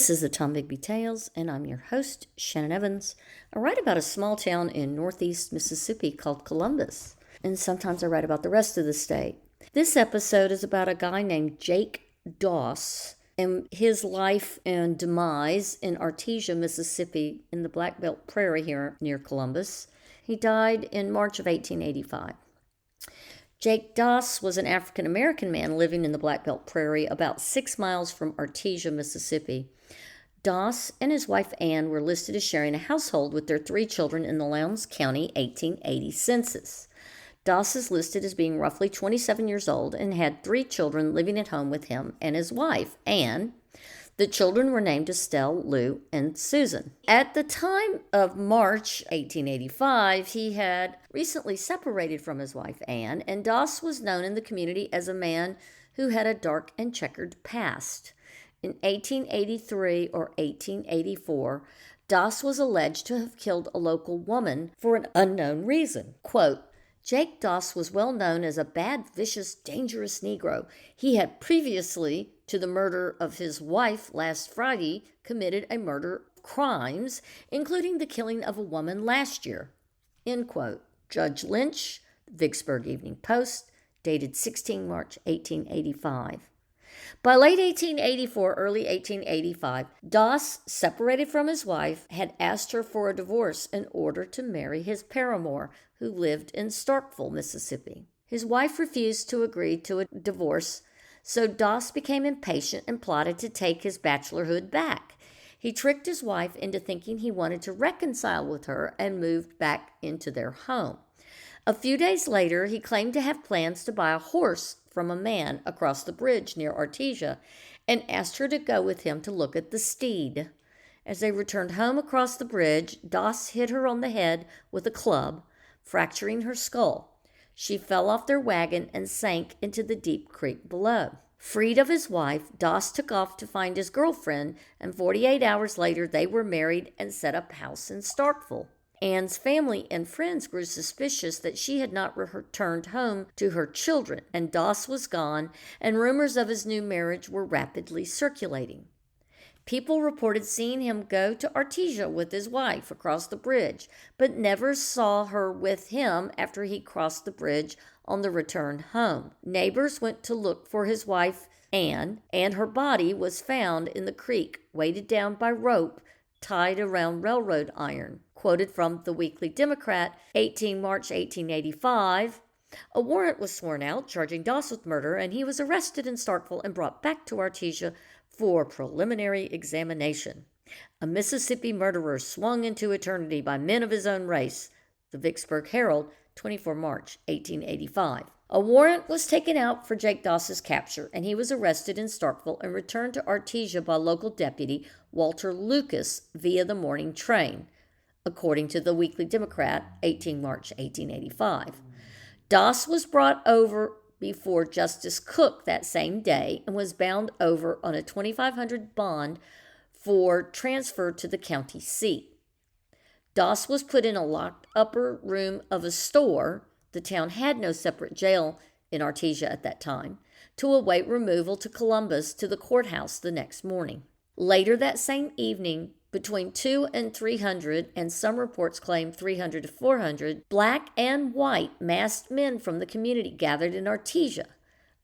This is the Tom Bigby Tales, and I'm your host, Shannon Evans. I write about a small town in northeast Mississippi called Columbus, and sometimes I write about the rest of the state. This episode is about a guy named Jake Doss and his life and demise in Artesia, Mississippi, in the Black Belt Prairie here near Columbus. He died in March of 1885. Jake Doss was an African-American man living in the Black Belt Prairie about 6 miles from Artesia, Mississippi. Doss and his wife Ann were listed as sharing a household with their 3 children in the Lowndes County 1880 census. Doss is listed as being roughly 27 years old and had 3 children living at home with him and his wife, Ann. The children were named Estelle, Lou, and Susan. At the time of March 1885, he had recently separated from his wife, Ann, and Doss was known in the community as a man who had a dark and checkered past. In 1883 or 1884, Doss was alleged to have killed a local woman for an unknown reason. Quote, Jake Doss was well known as a bad, vicious, dangerous Negro. He had previously to the murder of his wife last Friday committed a murder crimes, including the killing of a woman last year. End quote. Judge Lynch, Vicksburg Evening Post, dated 16 March 1885. By late 1884, early 1885, Doss, separated from his wife, had asked her for a divorce in order to marry his paramour, who lived in Starkville, Mississippi. His wife refused to agree to a divorce, so Doss became impatient and plotted to take his bachelorhood back. He tricked his wife into thinking he wanted to reconcile with her and moved back into their home. A few days later, he claimed to have plans to buy a horse from a man across the bridge near Artesia and asked her to go with him to look at the steed. As they returned home across the bridge, Doss hit her on the head with a club, fracturing her skull. She fell off their wagon and sank into the deep creek below. Freed of his wife, Doss took off to find his girlfriend, and 48 hours later they were married and set up house in Starkville. Ann's family and friends grew suspicious that she had not returned home to her children, and Doss was gone, and rumors of his new marriage were rapidly circulating. People reported seeing him go to Artesia with his wife across the bridge, but never saw her with him after he crossed the bridge on the return home. Neighbors went to look for his wife, Ann, and her body was found in the creek, weighted down by rope tied around railroad iron. Quoted from the Weekly Democrat, 18 March 1885, a warrant was sworn out charging Doss with murder, and he was arrested in Starkville and brought back to Artesia for preliminary examination. A Mississippi murderer swung into eternity by men of his own race. The Vicksburg Herald, 24 March 1885. A warrant was taken out for Jake Doss's capture, and he was arrested in Starkville and returned to Artesia by local deputy Walter Lucas via the morning train, according to the Weekly Democrat, 18 March 1885. Doss was brought over before Justice Cook that same day and was bound over on a $2,500 bond for transfer to the county seat. Doss was put in a locked upper room of a store — the town had no separate jail in Artesia at that time — to await removal to Columbus to the courthouse the next morning. Later that same evening, between 200 and 300, and some reports claim 300 to 400, black and white masked men from the community gathered in Artesia.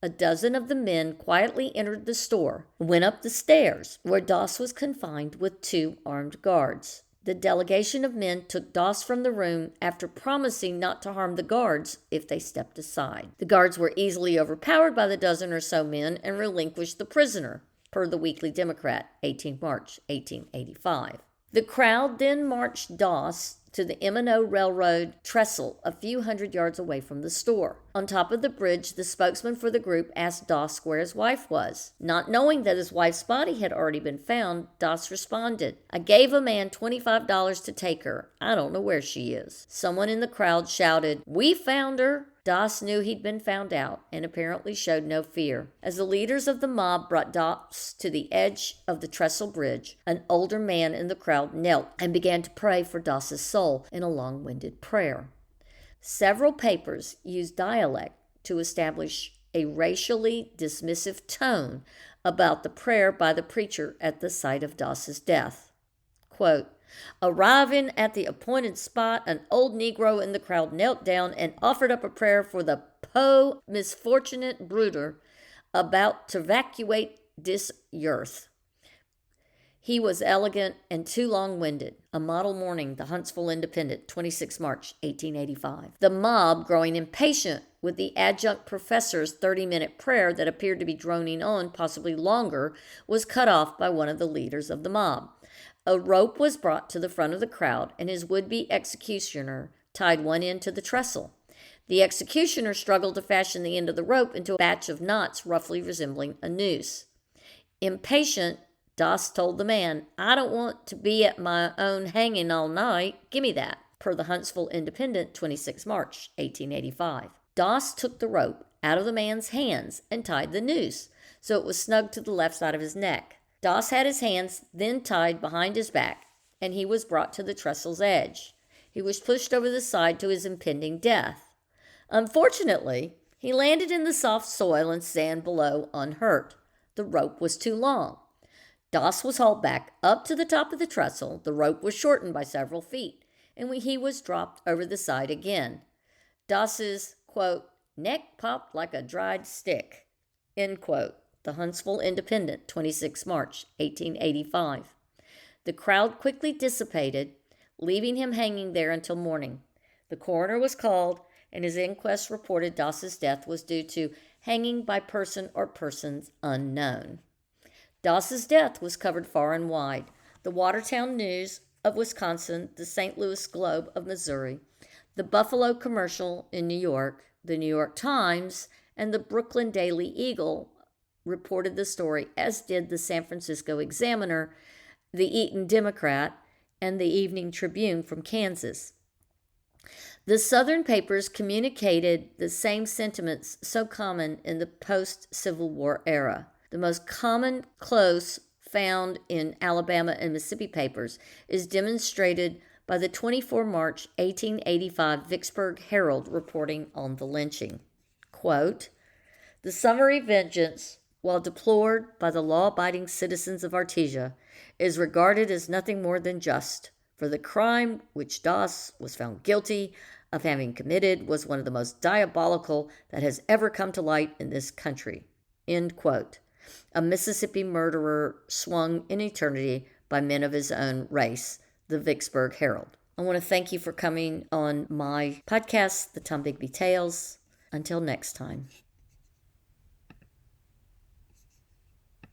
A dozen of the men quietly entered the store and went up the stairs, where Doss was confined with 2 armed guards. The delegation of men took Doss from the room after promising not to harm the guards if they stepped aside. The guards were easily overpowered by the dozen or so men and relinquished the prisoner, per the Weekly Democrat, 18 March 1885. The crowd then marched Doss to the M&O Railroad trestle a few hundred yards away from the store. On top of the bridge, the spokesman for the group asked Doss where his wife was. Not knowing that his wife's body had already been found, Doss responded, "I gave a man $25 to take her. I don't know where she is." Someone in the crowd shouted, "We found her." Doss knew he'd been found out and apparently showed no fear. As the leaders of the mob brought Doss to the edge of the trestle bridge, an older man in the crowd knelt and began to pray for Doss's soul in a long-winded prayer. Several papers used dialect to establish a racially dismissive tone about the prayer by the preacher at the site of Doss's death. Quote, arriving at the appointed spot, an old Negro in the crowd knelt down and offered up a prayer for the po misfortunate brooder about to evacuate this earth. He was elegant and too long-winded. A model morning, the Huntsville Independent, 26 March, 1885. The mob, growing impatient with the adjunct professor's 30-minute prayer that appeared to be droning on possibly longer, was cut off by one of the leaders of the mob. A rope was brought to the front of the crowd, and his would-be executioner tied one end to the trestle. The executioner struggled to fashion the end of the rope into a batch of knots roughly resembling a noose. Impatient, Doss told the man, I don't want to be at my own hanging all night. Give me that. Per the Huntsville Independent, 26 March, 1885. Doss took the rope out of the man's hands and tied the noose, so it was snug to the left side of his neck. Doss had his hands then tied behind his back, and he was brought to the trestle's edge. He was pushed over the side to his impending death. Unfortunately, he landed in the soft soil and sand below unhurt. The rope was too long. Doss was hauled back up to the top of the trestle. The rope was shortened by several feet, and he was dropped over the side again. Doss's, quote, neck popped like a dried stick, end quote. The Huntsville Independent, 26 March, 1885. The crowd quickly dissipated, leaving him hanging there until morning. The coroner was called, and his inquest reported Doss's death was due to hanging by person or persons unknown. Doss's death was covered far and wide. The Watertown News of Wisconsin, the St. Louis Globe of Missouri, the Buffalo Commercial in New York, the New York Times, and the Brooklyn Daily Eagle reported the story, as did the San Francisco Examiner, the Eaton Democrat, and the Evening Tribune from Kansas. The Southern papers communicated the same sentiments so common in the post-Civil War era. The most common close found in Alabama and Mississippi papers is demonstrated by the 24 March 1885 Vicksburg Herald reporting on the lynching. Quote, the summary vengeance, while deplored by the law-abiding citizens of Artesia, is regarded as nothing more than just, for the crime which Doss was found guilty of having committed was one of the most diabolical that has ever come to light in this country. End quote. A Mississippi murderer swung in eternity by men of his own race, the Vicksburg Herald. I want to thank you for coming on my podcast, The Tom Bigby Tales. Until next time.